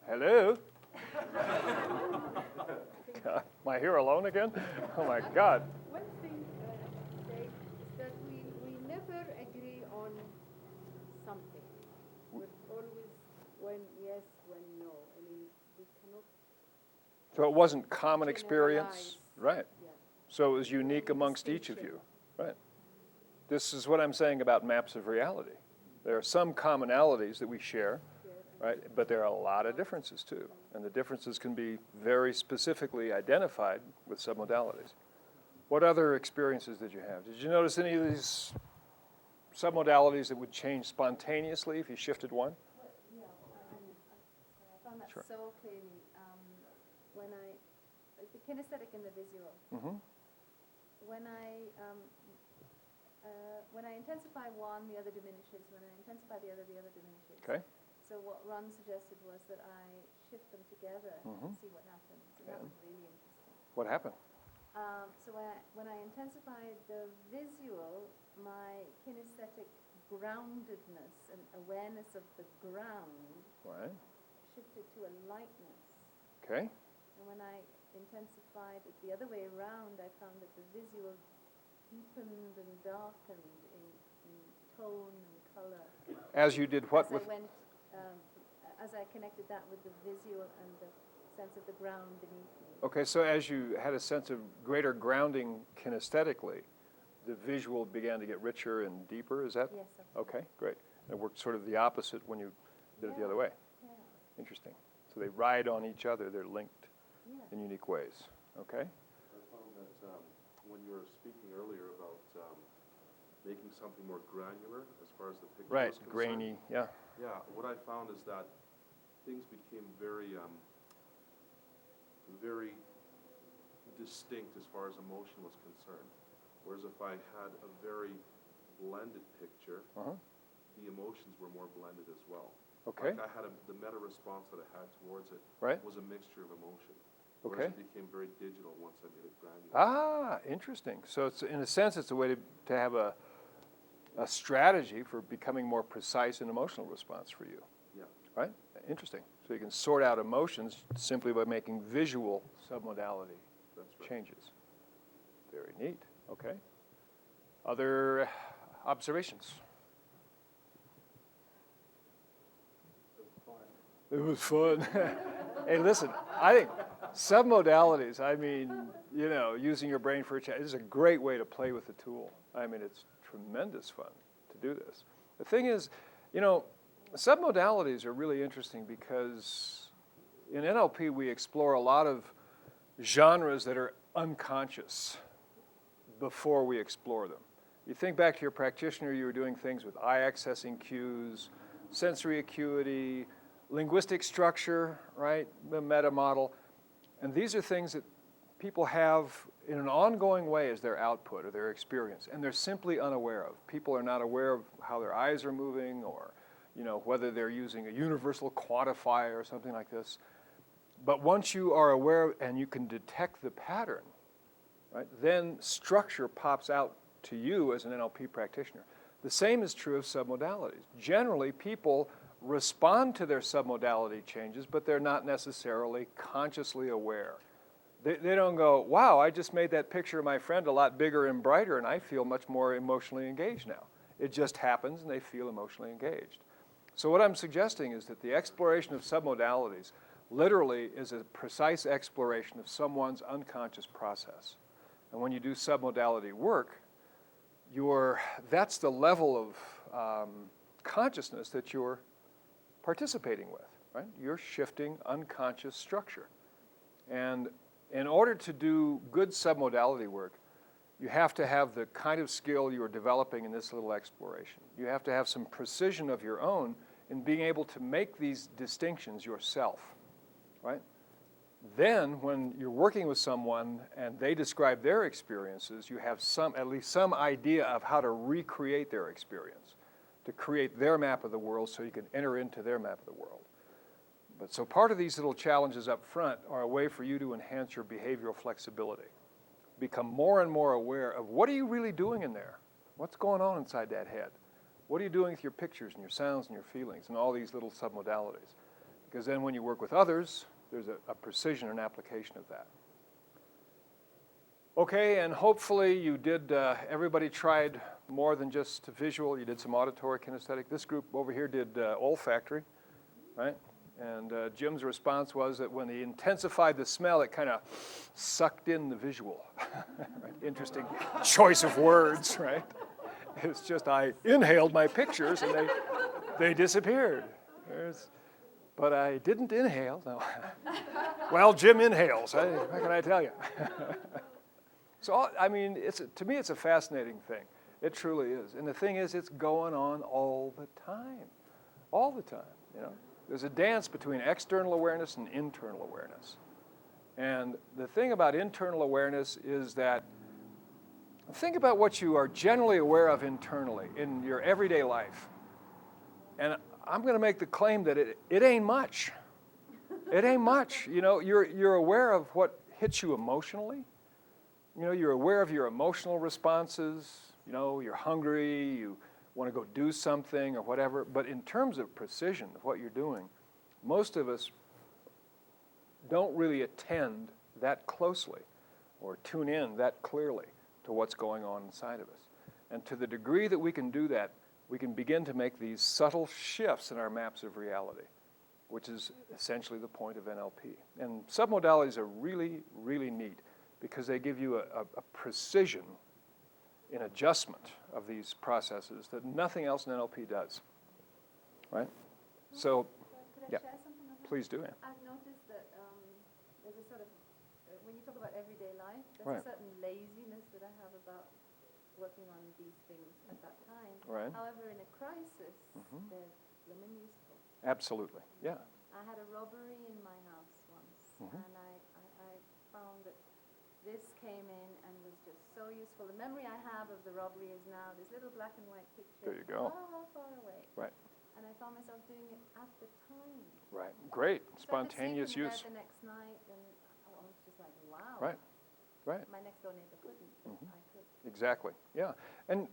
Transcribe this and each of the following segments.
Hello? Am I here alone again? Oh my God. One thing say is that we never agree on something. We're always when yes, when no. I mean, we cannot So it wasn't common experience? generalize. Right. Yeah. So it was unique amongst each of you. Right. This is what I'm saying about maps of reality. There are some commonalities that we share, right? But there are a lot of differences too. And the differences can be very specifically identified with submodalities. What other experiences did you have? Did you notice any of these submodalities that would change spontaneously if you shifted one? Well, yeah, I found that Sure. so clearly when the kinesthetic and the visual. Mm-hmm. When I intensify one, the other diminishes. When I intensify the other diminishes. Okay. So what Ron suggested was that I shift them together Mhm. and see what happens. And that was really interesting. What happened? So when I intensified the visual, my kinesthetic groundedness and awareness of the ground Right. shifted to a lightness. Okay. And when I intensified it the other way around, I found that the visual deepened and darkened in tone and color. As you did what with? As I connected that with the visual and the sense of the ground beneath me. Okay, so as you had a sense of greater grounding kinesthetically, the visual began to get richer and deeper, is that? Yes, absolutely. Okay, great. It worked sort of the opposite when you did it the other way. Yeah. Interesting. So they ride on each other, they're linked Yeah. in unique ways. Okay? I found that when you were speaking earlier about making something more granular as far as the picture Right, was concerned. grainy, yeah. Yeah, what I found is that things became very, very distinct as far as emotion was concerned. Whereas if I had a very blended picture, Uh-huh. the emotions were more blended as well. Okay. Like I had the meta response that I had towards it Right. was a mixture of emotion. Okay. Whereas it became very digital once I made it granular. Ah, interesting. So it's, in a sense, it's a way to have a strategy for becoming more precise in emotional response for you. Yeah. Right? Interesting. So you can sort out emotions simply by making visual submodality That's right. changes. Very neat. Okay. Other observations? It was fun. Hey, listen, I think submodalities, I mean, you know, using your brain for a change, is a great way to play with the tool. I mean, it's tremendous fun to do this. The thing is, you know, submodalities are really interesting because in NLP we explore a lot of genres that are unconscious before we explore them. You think back to your practitioner, you were doing things with eye accessing cues, sensory acuity, linguistic structure, right, the meta model. And these are things that people have in an ongoing way as their output or their experience, and they're simply unaware of. People are not aware of how their eyes are moving or, you know, whether they're using a universal quantifier or something like this. But once you are aware and you can detect the pattern, right, then structure pops out to you as an NLP practitioner. The same is true of submodalities. Generally, people respond to their submodality changes, but they're not necessarily consciously aware. They don't go, wow, I just made that picture of my friend a lot bigger and brighter, and I feel much more emotionally engaged now. It just happens, and they feel emotionally engaged. So what I'm suggesting is that the exploration of submodalities literally is a precise exploration of someone's unconscious process. And when you do submodality work, that's the level of consciousness that you're participating with, right? You're shifting unconscious structure. And in order to do good submodality work, you have to have the kind of skill you are developing in this little exploration. You have to have some precision of your own in being able to make these distinctions yourself, right? Then, when you're working with someone and they describe their experiences, you have at least some idea of how to recreate their experience, to create their map of the world so you can enter into their map of the world. But so part of these little challenges up front are a way for you to enhance your behavioral flexibility. Become more and more aware of what are you really doing in there? What's going on inside that head? What are you doing with your pictures and your sounds and your feelings and all these little submodalities? because then when you work with others, there's a precision and application of that. Okay, and hopefully you did, everybody tried more than just visual. You did some auditory kinesthetic. This group over here did olfactory, right? And Jim's response was that when he intensified the smell, it kind of sucked in the visual. Right? Interesting choice of words, right? It's just I inhaled my pictures and they disappeared. But I didn't inhale. No. Well, Jim inhales. What can I tell you? So, I mean, to me, it's a fascinating thing. It truly is. And the thing is, it's going on all the time. All the time, you know. There's a dance between external awareness and internal awareness. And the thing about internal awareness is that think about what you are generally aware of internally in your everyday life. And I'm going to make the claim that it ain't much. It ain't much. You know, you're aware of what hits you emotionally. You know, you're aware of your emotional responses. You know, you're hungry, you want to go do something or whatever. But in terms of precision of what you're doing, most of us don't really attend that closely or tune in that clearly to what's going on inside of us. And to the degree that we can do that, we can begin to make these subtle shifts in our maps of reality, which is essentially the point of NLP. And submodalities are really, really neat because they give you a precision in adjustment of these processes that nothing else in NLP does, right? So, Could I yeah, share something on that? please do. Yeah. I've noticed that there's a sort of, when you talk about everyday life, there's Right. a certain laziness that I have about working on these things at that time. Right. However, in a crisis, they're blooming useful. Absolutely, yeah. I had a robbery in my house once, and I found that this came in and was just so useful. The memory I have of the robbery is now this little black and white picture. There you go. Far away. Right. And I found myself doing it at the time. Right. Great. So I Spontaneous could sleep in use. bed the next night, and I was just like, wow. Right. Right. My next door neighbor couldn't, but I could. Exactly. Yeah. And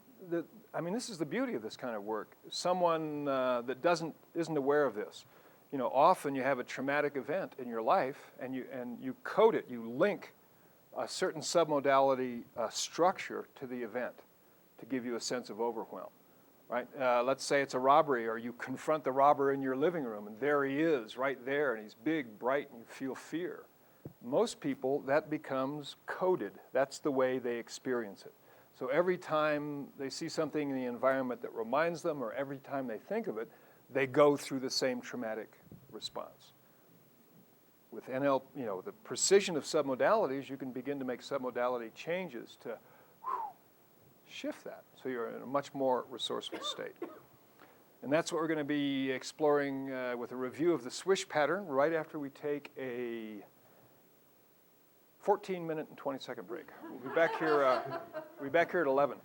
I mean, this is the beauty of this kind of work. Someone that isn't aware of this. You know, often you have a traumatic event in your life, and you code it. You link a certain submodality structure to the event to give you a sense of overwhelm, right? Let's say it's a robbery, or you confront the robber in your living room, and there he is, right there, and he's big, bright, and you feel fear. Most people, that becomes coded. That's the way they experience it. So every time they see something in the environment that reminds them, or every time they think of it, they go through the same traumatic response. With NLP, you know, the precision of submodalities, you can begin to make submodality changes to shift that, so you're in a much more resourceful state. And that's what we're going to be exploring with a review of the swish pattern right after we take a 14-minute and 20-second break. We'll be back here at 11.